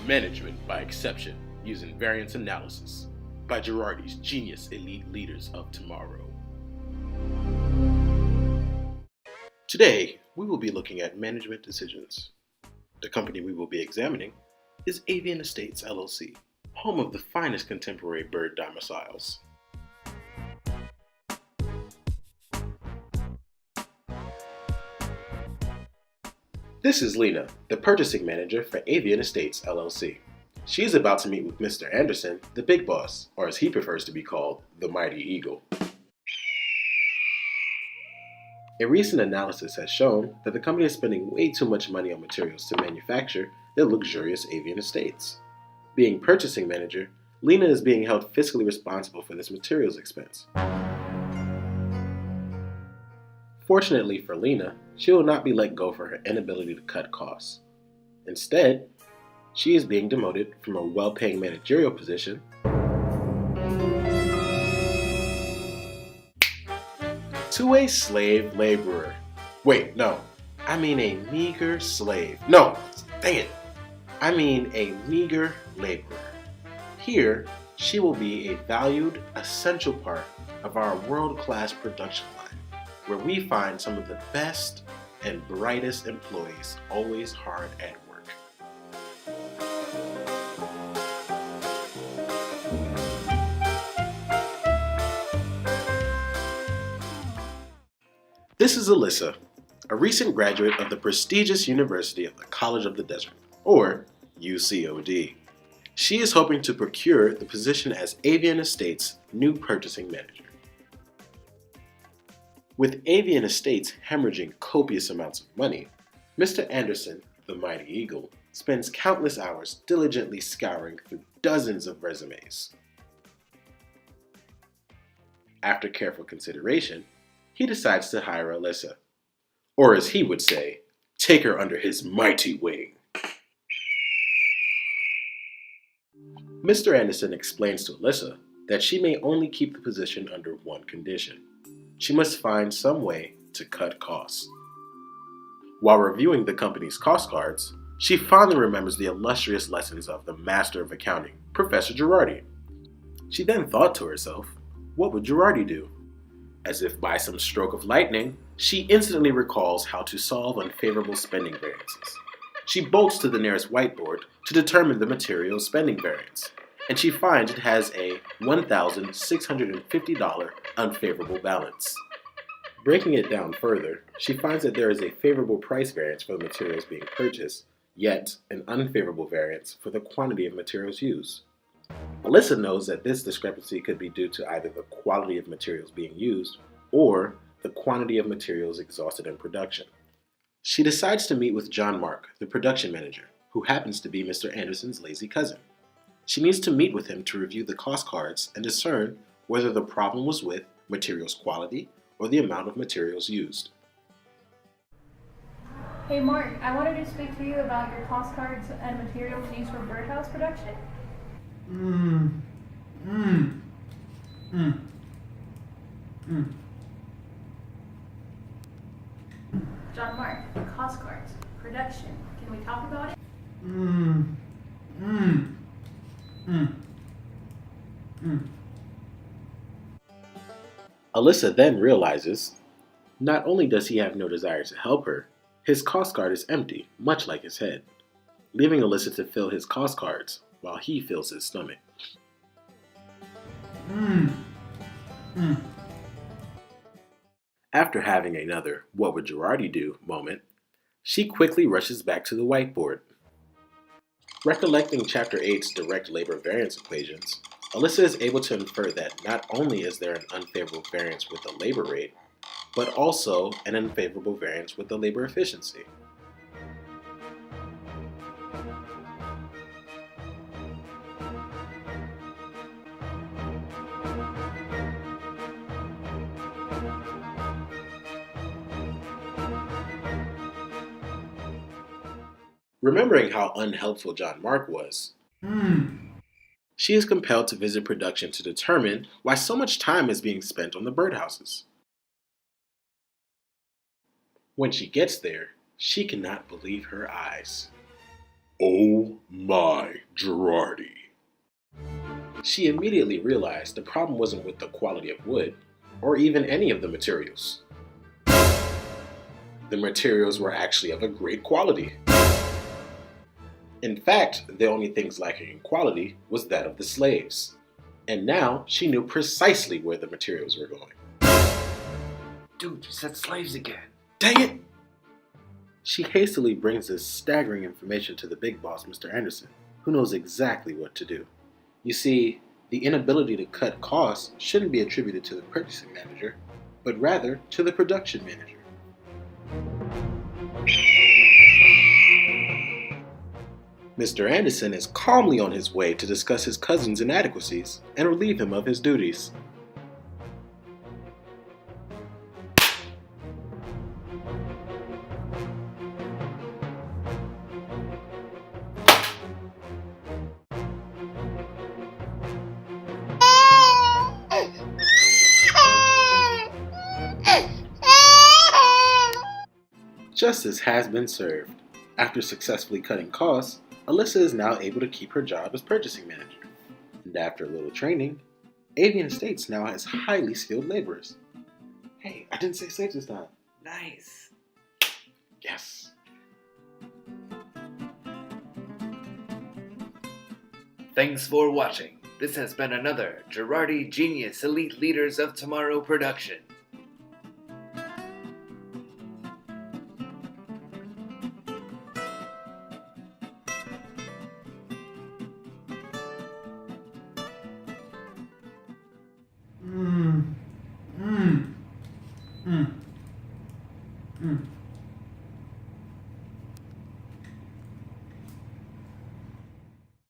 Management by Exception Using Variance Analysis by Girardi's Genius Elite Leaders of Tomorrow. Today, we will be looking at management decisions. The company we will be examining is Avian Estates LLC, home of the finest contemporary bird domiciles. This is Lena, the purchasing manager for Avian Estates LLC. She is about to meet with Mr. Anderson, the big boss, or as he prefers to be called, the Mighty Eagle. A recent analysis has shown that the company is spending way too much money on materials to manufacture their luxurious avian estates. Being purchasing manager, Lena is being held fiscally responsible for this materials expense. Fortunately for Lena, she will not be let go for her inability to cut costs. Instead, she is being demoted from a well-paying managerial position to a slave laborer. Wait, no. I mean a meager slave. No, dang it. I mean a meager laborer. Here, she will be a valued, essential part of our world-class production line, where we find some of the best and brightest employees always hard at work. This is Alyssa, a recent graduate of the prestigious University of the College of the Desert, or UCOD. She is hoping to procure the position as Avian Estates' new purchasing manager. With Avian Estates hemorrhaging copious amounts of money, Mr. Anderson, the Mighty Eagle, spends countless hours diligently scouring through dozens of resumes. After careful consideration, he decides to hire Alyssa, or as he would say, take her under his mighty wing. Mr. Anderson explains to Alyssa that she may only keep the position under one condition. She must find some way to cut costs. While reviewing the company's cost cards, she fondly remembers the illustrious lessons of the Master of Accounting, Professor Girardi. She then thought to herself, what would Girardi do? As if by some stroke of lightning, she instantly recalls how to solve unfavorable spending variances. She bolts to the nearest whiteboard to determine the material spending variance, and she finds it has a $1,650 unfavorable balance. Breaking it down further, she finds that there is a favorable price variance for the materials being purchased, yet an unfavorable variance for the quantity of materials used. Alyssa knows that this discrepancy could be due to either the quality of materials being used or the quantity of materials exhausted in production. She decides to meet with John Mark, the production manager, who happens to be Mr. Anderson's lazy cousin. She needs to meet with him to review the cost cards and discern whether the problem was with materials quality or the amount of materials used. Hey Mark, I wanted to speak to you about your cost cards and materials used for birdhouse production. John Mark, cost cards, production. Can we talk about it? Alyssa then realizes, not only does he have no desire to help her, his cost card is empty, much like his head, leaving Alyssa to fill his cost cards while he fills his stomach. After having another "what would Girardi do" moment, she quickly rushes back to the whiteboard. Recollecting Chapter 8's direct labor variance equations, Alyssa is able to infer that not only is there an unfavorable variance with the labor rate, but also an unfavorable variance with the labor efficiency. Remembering how unhelpful John Mark was, she is compelled to visit production to determine why so much time is being spent on the birdhouses. When she gets there, she cannot believe her eyes. Oh my, Girardi. She immediately realized the problem wasn't with the quality of wood, or even any of the materials. The materials were actually of a great quality. In fact, the only things lacking in quality was that of the slaves. And now she knew precisely where the materials were going. Dude, you said slaves again. Dang it! She hastily brings this staggering information to the big boss, Mr. Anderson, who knows exactly what to do. You see, the inability to cut costs shouldn't be attributed to the purchasing manager, but rather to the production manager. Mr. Anderson is calmly on his way to discuss his cousin's inadequacies and relieve him of his duties. Justice has been served. After successfully cutting costs, Alyssa is now able to keep her job as purchasing manager. And after a little training, Avian Estates now has highly skilled laborers. Hey, I didn't say slaves this time. Nice. Yes. Thanks for watching. This has been another Girardi Genius Elite Leaders of Tomorrow production.